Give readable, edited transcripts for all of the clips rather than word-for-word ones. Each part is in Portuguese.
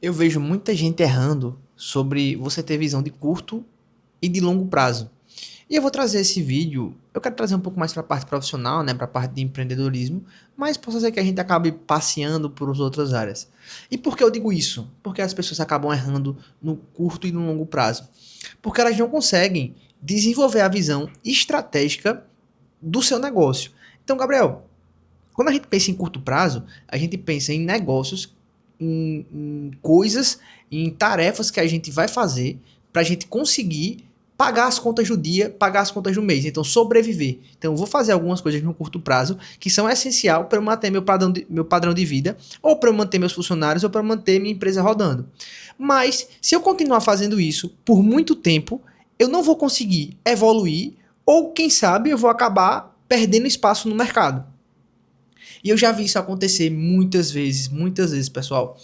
Eu vejo muita gente errando sobre você ter visão de curto e de longo prazo. E eu vou trazer esse vídeo, eu quero trazer um pouco mais para a parte profissional, né, para a parte de empreendedorismo, mas possa ser que a gente acabe passeando por outras áreas. E por que eu digo isso? Porque as pessoas acabam errando no curto e no longo prazo. Porque elas não conseguem desenvolver a visão estratégica do seu negócio. Então, Gabriel, quando a gente pensa em curto prazo, a gente pensa em negócios, em coisas, em tarefas que a gente vai fazer para a gente conseguir pagar as contas do dia, pagar as contas do mês. Então, sobreviver. Então, eu vou fazer algumas coisas no curto prazo que são essencial para eu manter meu padrão de vida, ou para eu manter meus funcionários, ou para manter minha empresa rodando. Mas, se eu continuar fazendo isso por muito tempo, eu não vou conseguir evoluir, ou quem sabe eu vou acabar perdendo espaço no mercado. E eu já vi isso acontecer muitas vezes, pessoal.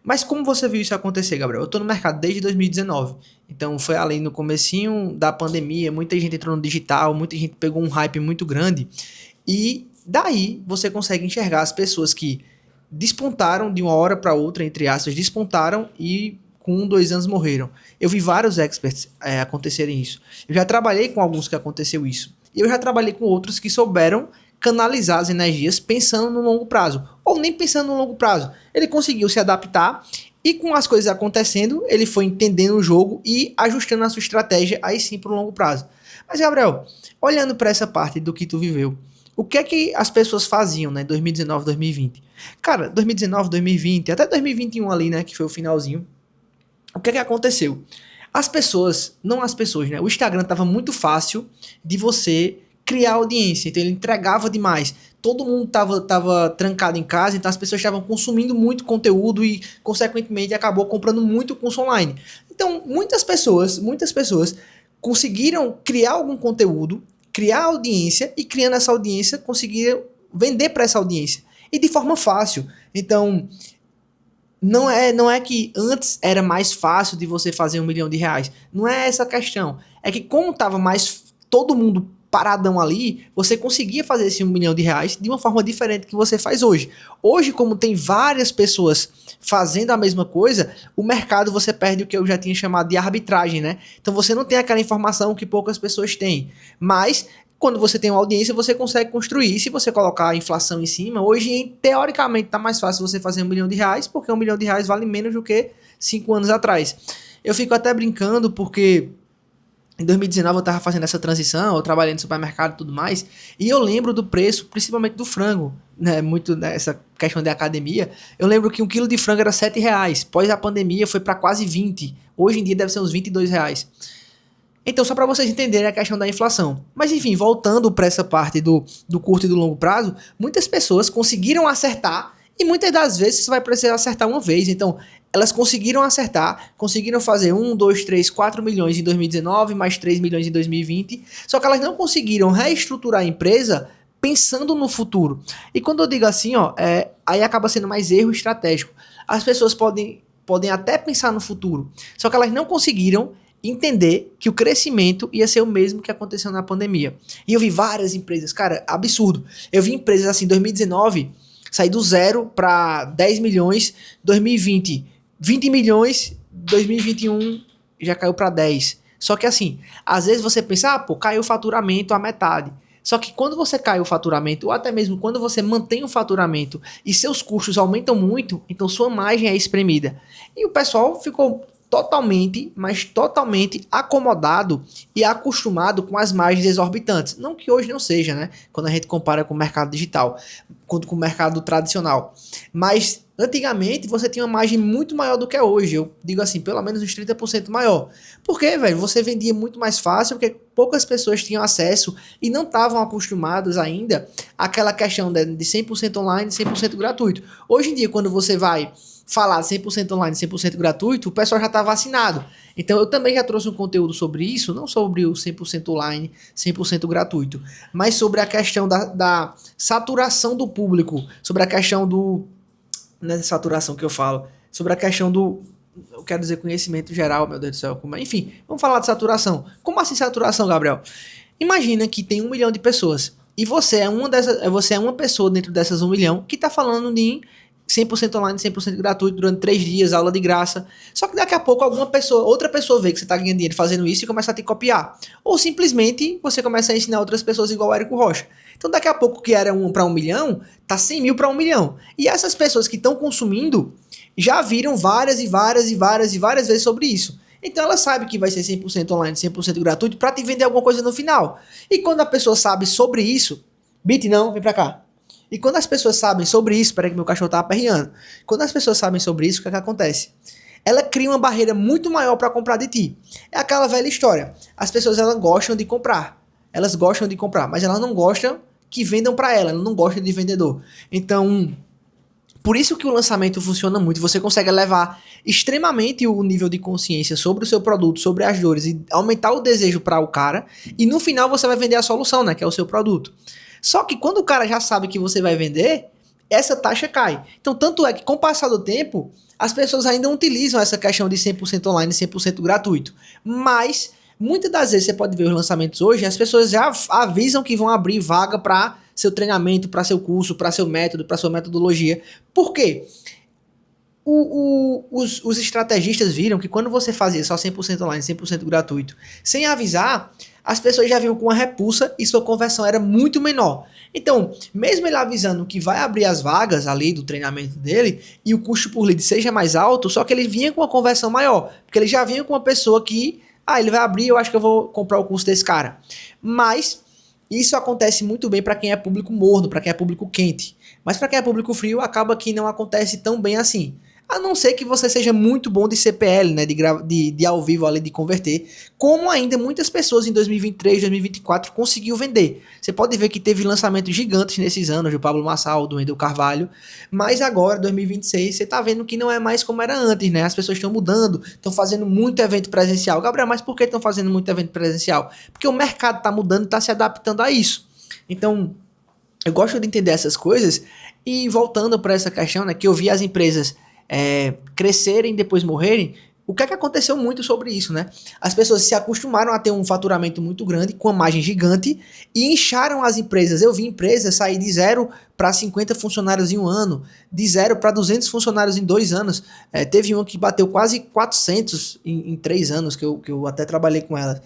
Mas como você viu isso acontecer, Gabriel? Eu tô no mercado desde 2019. Então foi ali no comecinho da pandemia, muita gente entrou no digital, muita gente pegou um hype muito grande. E daí você consegue enxergar as pessoas que despontaram de uma hora para outra, entre aspas, despontaram e com 2 anos morreram. Eu vi vários experts acontecerem isso. Eu já trabalhei com alguns que aconteceu isso. E eu já trabalhei com outros que souberam canalizar as energias pensando no longo prazo. Ou nem pensando no longo prazo. Ele conseguiu se adaptar e com as coisas acontecendo, ele foi entendendo o jogo e ajustando a sua estratégia aí sim para o longo prazo. Mas, Gabriel, olhando para essa parte do que tu viveu, o que é que as pessoas faziam, né, 2019, 2020? Cara, 2019, 2020, até 2021 ali, né, que foi o finalzinho. O que é que aconteceu? As pessoas, não as pessoas, né? O Instagram tava muito fácil de você criar audiência, então ele entregava demais. Todo mundo tava trancado em casa, então as pessoas estavam consumindo muito conteúdo e, consequentemente, acabou comprando muito curso online. Então, muitas pessoas conseguiram criar algum conteúdo, criar audiência e, criando essa audiência, conseguiram vender para essa audiência. E de forma fácil. Então, não é que antes era mais fácil de você fazer R$ 1 milhão. Não é essa a questão. É que como tava mais todo mundo paradão ali, você conseguia fazer esse R$ 1 milhão de uma forma diferente que você faz hoje. Hoje, como tem várias pessoas fazendo a mesma coisa, o mercado você perde o que eu já tinha chamado de arbitragem, né? Então você não tem aquela informação que poucas pessoas têm. Mas quando você tem uma audiência, você consegue construir. E se você colocar a inflação em cima, hoje, teoricamente, tá mais fácil você fazer R$ 1 milhão, porque R$ 1 milhão vale menos do que 5 anos atrás. Eu fico até brincando, porque em 2019 eu tava fazendo essa transição, eu trabalhei no supermercado e tudo mais, e eu lembro do preço, principalmente do frango, né, muito nessa questão de academia, eu lembro que 1 quilo de frango era R$ 7, pós a pandemia foi para quase 20, hoje em dia deve ser uns R$ 22. Então, só para vocês entenderem a questão da inflação. Mas enfim, voltando para essa parte do curto e do longo prazo, muitas pessoas conseguiram acertar e muitas das vezes você vai precisar acertar uma vez. Então, elas conseguiram acertar, conseguiram fazer 1, 2, 3, 4 milhões em 2019, mais 3 milhões em 2020, só que elas não conseguiram reestruturar a empresa pensando no futuro. E quando eu digo assim, ó, aí acaba sendo mais erro estratégico. As pessoas podem até pensar no futuro, só que elas não conseguiram entender que o crescimento ia ser o mesmo que aconteceu na pandemia. E eu vi várias empresas, cara, absurdo. Eu vi empresas assim, 2019, sair do zero para 10 milhões, 2020, 20 milhões, 2021 já caiu para 10. Só que assim, às vezes você pensa, pô, caiu o faturamento a metade. Só que quando você cai o faturamento, ou até mesmo quando você mantém o faturamento e seus custos aumentam muito, então sua margem é espremida. E o pessoal ficou totalmente, mas totalmente acomodado e acostumado com as margens exorbitantes. Não que hoje não seja, né? Quando a gente compara com o mercado digital, quanto com o mercado tradicional. Mas antigamente você tinha uma margem muito maior do que é hoje. Eu digo assim, pelo menos uns 30% maior. Por quê, velho? Você vendia muito mais fácil, porque poucas pessoas tinham acesso e não estavam acostumadas ainda àquela questão de 100% online e 100% gratuito. Hoje em dia, quando você vai falar 100% online, 100% gratuito, o pessoal já está vacinado. Então eu também já trouxe um conteúdo sobre isso, não sobre o 100% online, 100% gratuito, mas sobre a questão da saturação do público, sobre a questão do... Não é saturação que eu falo, sobre a questão do... Eu quero dizer conhecimento geral, meu Deus do céu. Enfim, vamos falar de saturação. Como assim saturação, Gabriel? Imagina que tem 1 milhão de pessoas e você é uma pessoa dentro dessas 1 milhão que está falando de 100% online, 100% gratuito, durante 3 dias, aula de graça. Só que daqui a pouco outra pessoa vê que você está ganhando dinheiro fazendo isso e começa a te copiar. Ou simplesmente você começa a ensinar outras pessoas igual o Érico Rocha. Então daqui a pouco, que era 1 para 1 milhão, tá 100 mil para 1 milhão. E essas pessoas que estão consumindo já viram várias e várias e várias e várias vezes sobre isso. Então ela sabe que vai ser 100% online, 100% gratuito para te vender alguma coisa no final. E quando a pessoa sabe sobre isso, Bit não, vem pra cá. E quando as pessoas sabem sobre isso, peraí que meu cachorro tá aperreando. Quando as pessoas sabem sobre isso, o que é que acontece? Ela cria uma barreira muito maior para comprar de ti. É aquela velha história. As pessoas elas gostam de comprar. Elas gostam de comprar, mas elas não gostam que vendam para ela, não gostam de vendedor. Então, por isso que o lançamento funciona muito. Você consegue elevar extremamente o nível de consciência sobre o seu produto, sobre as dores e aumentar o desejo para o cara. E no final você vai vender a solução, né? Que é o seu produto. Só que quando o cara já sabe que você vai vender, essa taxa cai. Então, tanto é que com o passar do tempo, as pessoas ainda utilizam essa questão de 100% online, 100% gratuito. Mas, muitas das vezes, você pode ver os lançamentos hoje, as pessoas já avisam que vão abrir vaga para seu treinamento, para seu curso, para seu método, para sua metodologia. Por quê? Os estrategistas viram que quando você fazia só 100% online, 100% gratuito, sem avisar, as pessoas já vinham com uma repulsa e sua conversão era muito menor. Então, mesmo ele avisando que vai abrir as vagas ali do treinamento dele e o custo por lead seja mais alto, só que ele vinha com uma conversão maior, porque ele já vinha com uma pessoa que, ele vai abrir, eu acho que eu vou comprar o curso desse cara. Mas isso acontece muito bem para quem é público morno, para quem é público quente. Mas para quem é público frio, acaba que não acontece tão bem assim. A não ser que você seja muito bom de CPL, né, de ao vivo ali, de converter, como ainda muitas pessoas em 2023, 2024 conseguiu vender. Você pode ver que teve lançamentos gigantes nesses anos, do Pablo Marçal, do Wendel Carvalho, mas agora, 2026, você tá vendo que não é mais como era antes, né? As pessoas estão mudando, estão fazendo muito evento presencial. Gabriel, mas por que estão fazendo muito evento presencial? Porque o mercado tá mudando e tá se adaptando a isso. Então, eu gosto de entender essas coisas e voltando para essa questão, né, que eu vi as empresas crescerem e depois morrerem, o que é que aconteceu muito sobre isso, né? As pessoas se acostumaram a ter um faturamento muito grande, com uma margem gigante, e incharam as empresas. Eu vi empresas sair de 0 para 50 funcionários em um ano, de 0 para 200 funcionários em 2 anos. Teve uma que bateu quase 400 em 3 anos, que eu até trabalhei com elas.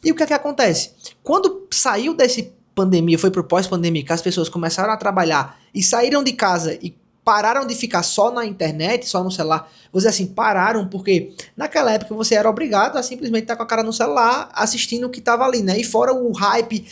E o que é que acontece? Quando saiu desse pandemia, foi pro pós-pandemia, que as pessoas começaram a trabalhar e saíram de casa e pararam de ficar só na internet, só no celular, vou dizer assim, pararam, porque naquela época você era obrigado a simplesmente estar com a cara no celular assistindo o que estava ali, né? E fora o hype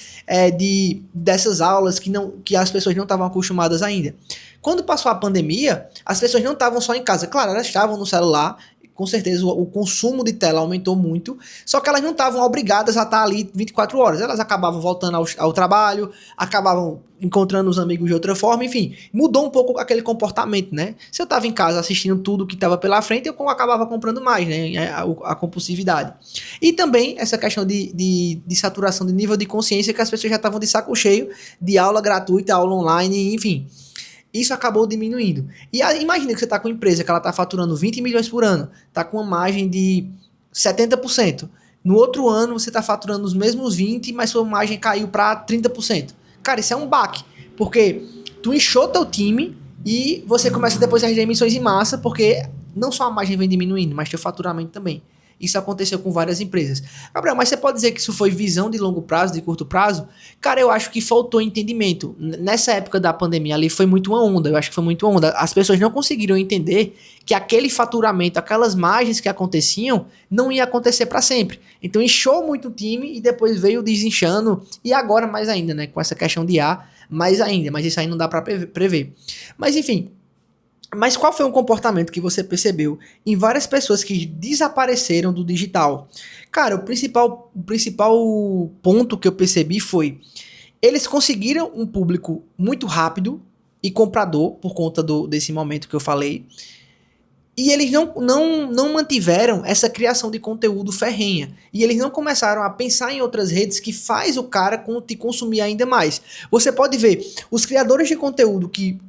dessas aulas que as pessoas não estavam acostumadas ainda. Quando passou a pandemia, as pessoas não estavam só em casa, claro, elas estavam no celular, com certeza o consumo de tela aumentou muito, só que elas não estavam obrigadas a estar ali 24 horas, elas acabavam voltando ao trabalho, acabavam encontrando os amigos de outra forma, enfim, mudou um pouco aquele comportamento, né? Se eu estava em casa assistindo tudo que estava pela frente, eu acabava comprando mais, né? A compulsividade. E também essa questão de saturação de nível de consciência, que as pessoas já estavam de saco cheio de aula gratuita, aula online, enfim. Isso acabou diminuindo. E imagina que você está com uma empresa que ela está faturando 20 milhões por ano, está com uma margem de 70%. No outro ano você está faturando os mesmos 20, mas sua margem caiu para 30%. Cara, isso é um baque, porque tu inchou teu time e você começa depois as demissões em massa, porque não só a margem vem diminuindo, mas teu faturamento também. Isso aconteceu com várias empresas. Gabriel, mas você pode dizer que isso foi visão de longo prazo, de curto prazo? Cara, eu acho que faltou entendimento. Nessa época da pandemia ali foi muito uma onda, eu acho que foi muito uma onda. As pessoas não conseguiram entender que aquele faturamento, aquelas margens que aconteciam, não ia acontecer para sempre. Então inchou muito o time e depois veio desinchando, e agora mais ainda, né, com essa questão de A, mais ainda, mas isso aí não dá para prever. Mas enfim, mas qual foi um comportamento que você percebeu em várias pessoas que desapareceram do digital? Cara, o principal ponto que eu percebi foi: eles conseguiram um público muito rápido e comprador, por conta desse momento que eu falei, e eles não mantiveram essa criação de conteúdo ferrenha. E eles não começaram a pensar em outras redes que faz o cara te consumir ainda mais. Você pode ver, os criadores de conteúdo que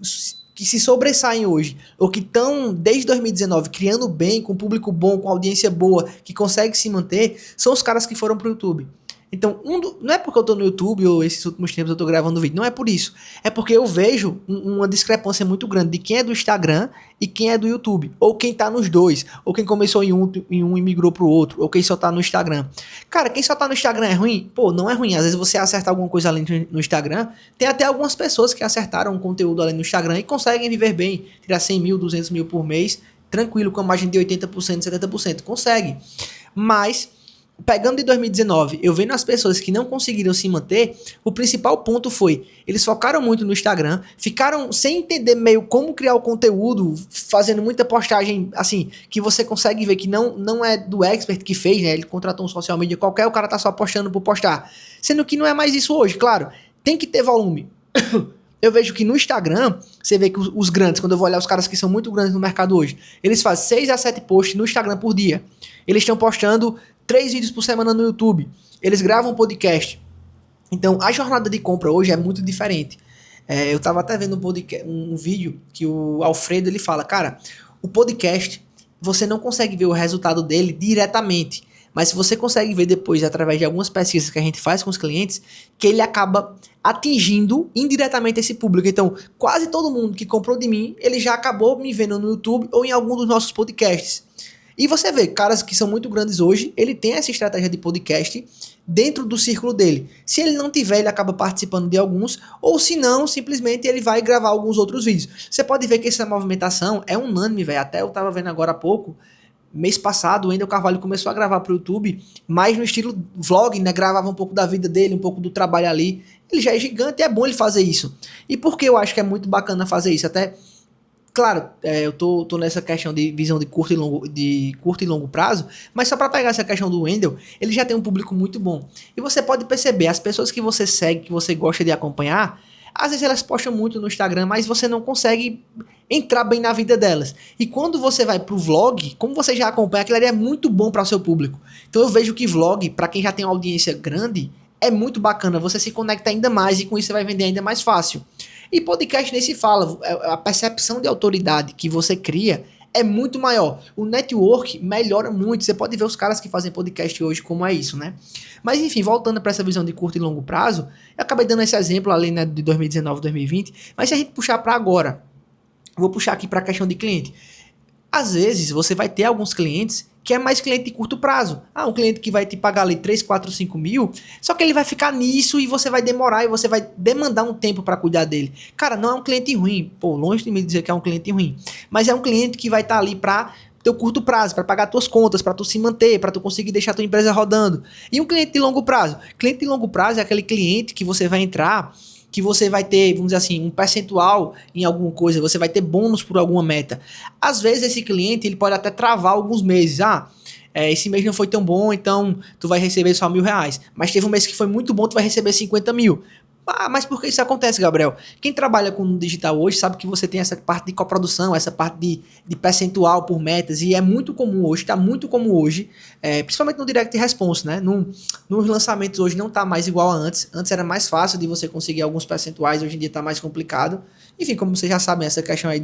se sobressaem hoje, ou que estão desde 2019 criando bem, com público bom, com audiência boa, que consegue se manter, são os caras que foram pro YouTube. Então, não é porque eu tô no YouTube ou esses últimos tempos eu tô gravando vídeo, não é por isso. É porque eu vejo uma discrepância muito grande de quem é do Instagram e quem é do YouTube. Ou quem tá nos dois. Ou quem começou em um e migrou pro outro. Ou quem só tá no Instagram. Cara, quem só tá no Instagram é ruim? Pô, não é ruim. Às vezes você acerta alguma coisa ali no Instagram. Tem até algumas pessoas que acertaram um conteúdo ali no Instagram e conseguem viver bem. Tirar 100 mil, 200 mil por mês. Tranquilo, com a margem de 80%, 70%. Consegue. Mas pegando de 2019, eu vendo as pessoas que não conseguiram se manter, o principal ponto foi, eles focaram muito no Instagram, ficaram sem entender meio como criar o conteúdo, fazendo muita postagem, assim, que você consegue ver que não é do expert que fez, né? Ele contratou um social media qualquer, o cara tá só postando por postar. Sendo que não é mais isso hoje, claro, tem que ter volume. Eu vejo que no Instagram, você vê que os grandes, quando eu vou olhar os caras que são muito grandes no mercado hoje, eles fazem 6 a 7 posts no Instagram por dia. Eles estão postando 3 vídeos por semana no YouTube. Eles gravam um podcast. Então, a jornada de compra hoje é muito diferente. Eu tava até vendo um vídeo que o Alfredo ele fala, cara, o podcast, você não consegue ver o resultado dele diretamente, mas você consegue ver depois, através de algumas pesquisas que a gente faz com os clientes, que ele acaba atingindo indiretamente esse público. Então, quase todo mundo que comprou de mim, ele já acabou me vendo no YouTube ou em algum dos nossos podcasts. E você vê, caras que são muito grandes hoje, ele tem essa estratégia de podcast dentro do círculo dele. Se ele não tiver, ele acaba participando de alguns, ou se não, simplesmente ele vai gravar alguns outros vídeos. Você pode ver que essa movimentação é unânime, velho. Até eu tava vendo agora há pouco, mês passado, o Wendel Carvalho começou a gravar pro YouTube, mais no estilo vlog, né? Gravava um pouco da vida dele, um pouco do trabalho ali. Ele já é gigante e é bom ele fazer isso. E por que eu acho que é muito bacana fazer isso? Até claro, eu tô nessa questão de visão de curto e longo prazo, mas só para pegar essa questão do Wendel, ele já tem um público muito bom. E você pode perceber, as pessoas que você segue, que você gosta de acompanhar, às vezes elas postam muito no Instagram, mas você não consegue entrar bem na vida delas. E quando você vai pro vlog, como você já acompanha, aquilo ali é muito bom para o seu público. Então eu vejo que vlog, para quem já tem uma audiência grande, é muito bacana, você se conecta ainda mais e com isso você vai vender ainda mais fácil. E podcast nem se fala, a percepção de autoridade que você cria é muito maior. O network melhora muito. Você pode ver os caras que fazem podcast hoje como é isso, né? Mas enfim, voltando para essa visão de curto e longo prazo, eu acabei dando esse exemplo ali, né, de 2019, 2020, mas se a gente puxar para agora, vou puxar aqui para a questão de cliente. Às vezes, você vai ter alguns clientes que é mais cliente de curto prazo. Um cliente que vai te pagar ali 3, 4, 5 mil, só que ele vai ficar nisso e você vai demorar e você vai demandar um tempo para cuidar dele. Cara, não é um cliente ruim. Pô, longe de me dizer que é um cliente ruim. Mas é um cliente que vai estar ali para teu curto prazo, para pagar tuas contas, para tu se manter, para tu conseguir deixar tua empresa rodando. E um cliente de longo prazo? Cliente de longo prazo é aquele cliente que você vai entrar, que você vai ter, vamos dizer assim, um percentual em alguma coisa, você vai ter bônus por alguma meta. Às vezes esse cliente, ele pode até travar alguns meses. Esse mês não foi tão bom, então tu vai receber só R$ 1.000. Mas teve um mês que foi muito bom, tu vai receber 50 mil. Mas por que isso acontece, Gabriel? Quem trabalha com digital hoje sabe que você tem essa parte de coprodução, essa parte de percentual por metas, e é muito comum hoje, está muito comum hoje, principalmente no Direct Response, né? Nos lançamentos hoje não está mais igual a antes. Antes era mais fácil de você conseguir alguns percentuais, hoje em dia está mais complicado. Enfim, como vocês já sabem, essa questão aí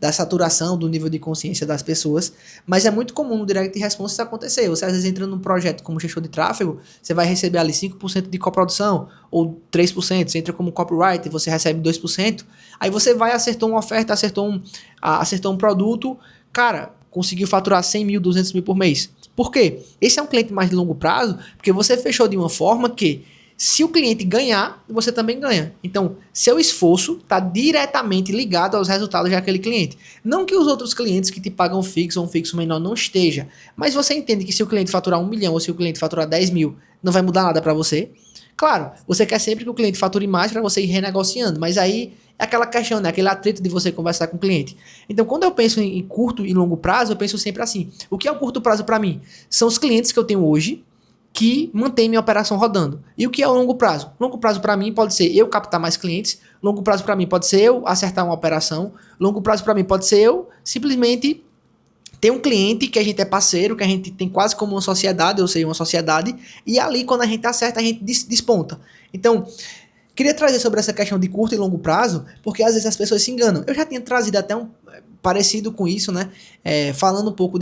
da saturação, do nível de consciência das pessoas, mas é muito comum no Direct Response isso acontecer. Você às vezes entra num projeto como gestor de tráfego, você vai receber ali 5% de coprodução, ou 3%, você entra como copyright, você recebe 2%, aí você vai, acertou uma oferta, acertou um produto, cara, conseguiu faturar 100 mil, 200 mil por mês. Por quê? Esse é um cliente mais de longo prazo, porque você fechou de uma forma que, se o cliente ganhar, você também ganha. Então, seu esforço está diretamente ligado aos resultados daquele cliente. Não que os outros clientes que te pagam fixo ou um fixo menor não esteja, mas você entende que se o cliente faturar 1 milhão ou se o cliente faturar 10 mil, não vai mudar nada para você? Claro, você quer sempre que o cliente fature mais para você ir renegociando, mas aí é aquela questão, né? Aquele atrito de você conversar com o cliente. Então, quando eu penso em curto e longo prazo, eu penso sempre assim: o que é o curto prazo para mim? São os clientes que eu tenho hoje que mantém minha operação rodando. E o que é o longo prazo? Longo prazo para mim pode ser eu captar mais clientes, longo prazo para mim pode ser eu acertar uma operação, longo prazo para mim pode ser eu simplesmente ter um cliente que a gente é parceiro, que a gente tem quase como uma sociedade, ou seja, uma sociedade, e ali quando a gente acerta, a gente desponta. Então, queria trazer sobre essa questão de curto e longo prazo, porque às vezes as pessoas se enganam. Eu já tinha trazido até um parecido com isso, né? Falando um pouco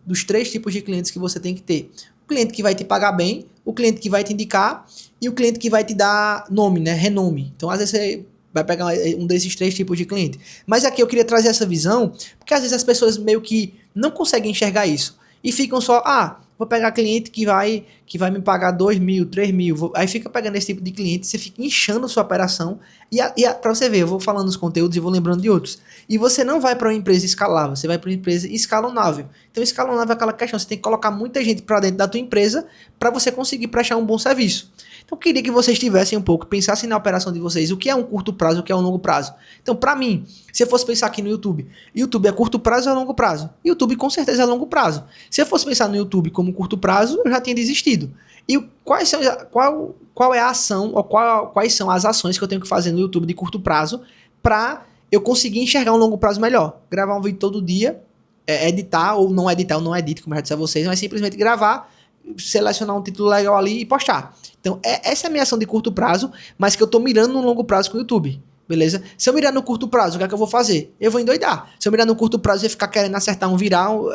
dos 3 tipos de clientes que você tem que ter. cliente que vai te pagar bem, o cliente que vai te indicar e o cliente que vai te dar nome, né? Renome. Então, às vezes, você vai pegar um desses 3 tipos de cliente. Mas aqui eu queria trazer essa visão, porque às vezes as pessoas meio que não conseguem enxergar isso. E ficam só, vou pegar cliente que vai me pagar 2 mil, 3 mil. Aí fica pegando esse tipo de cliente, você fica inchando sua operação. Pra você ver, eu vou falando os conteúdos e vou lembrando de outros. E você não vai para uma empresa escalável, você vai para uma empresa escalonável. Então, escalonável é aquela questão, você tem que colocar muita gente para dentro da tua empresa para você conseguir prestar um bom serviço. Então, eu queria que vocês tivessem um pouco, pensassem na operação de vocês, o que é um curto prazo, o que é um longo prazo. Então, para mim, se eu fosse pensar aqui no YouTube, YouTube é curto prazo ou é longo prazo? YouTube com certeza é longo prazo. Se eu fosse pensar no YouTube como curto prazo, eu já tinha desistido. E qual é a ação, ou quais são as ações que eu tenho que fazer no YouTube de curto prazo para eu conseguir enxergar um longo prazo melhor? Gravar um vídeo todo dia, editar, ou não editar, ou não edito, como eu já disse a vocês, mas simplesmente gravar, selecionar um título legal ali e postar. Então, essa é a minha ação de curto prazo, mas que eu tô mirando no longo prazo com o YouTube. Beleza? Se eu mirar no curto prazo, o que é que eu vou fazer? Eu vou endoidar. Se eu mirar no curto prazo, eu ia ficar querendo acertar um viral,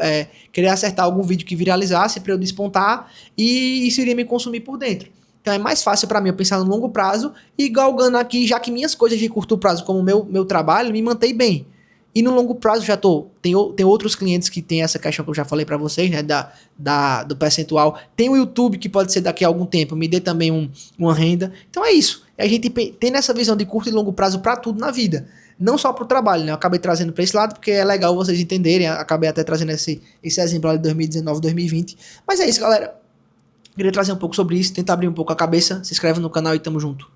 querer acertar algum vídeo que viralizasse para eu despontar, e isso iria me consumir por dentro. Então é mais fácil para mim eu pensar no longo prazo e galgando aqui, já que minhas coisas de curto prazo, como o meu trabalho, me mantém bem. E no longo prazo já tem outros clientes que tem essa questão que eu já falei para vocês, né, do percentual. Tem o YouTube que pode ser daqui a algum tempo, me dê também uma renda. Então é isso. A gente tem essa visão de curto e longo prazo para tudo na vida. Não só para o trabalho, né? Eu acabei trazendo para esse lado porque é legal vocês entenderem. Acabei até trazendo esse exemplo lá de 2019, 2020. Mas é isso, galera. Queria trazer um pouco sobre isso, tentar abrir um pouco a cabeça. Se inscreve no canal e tamo junto.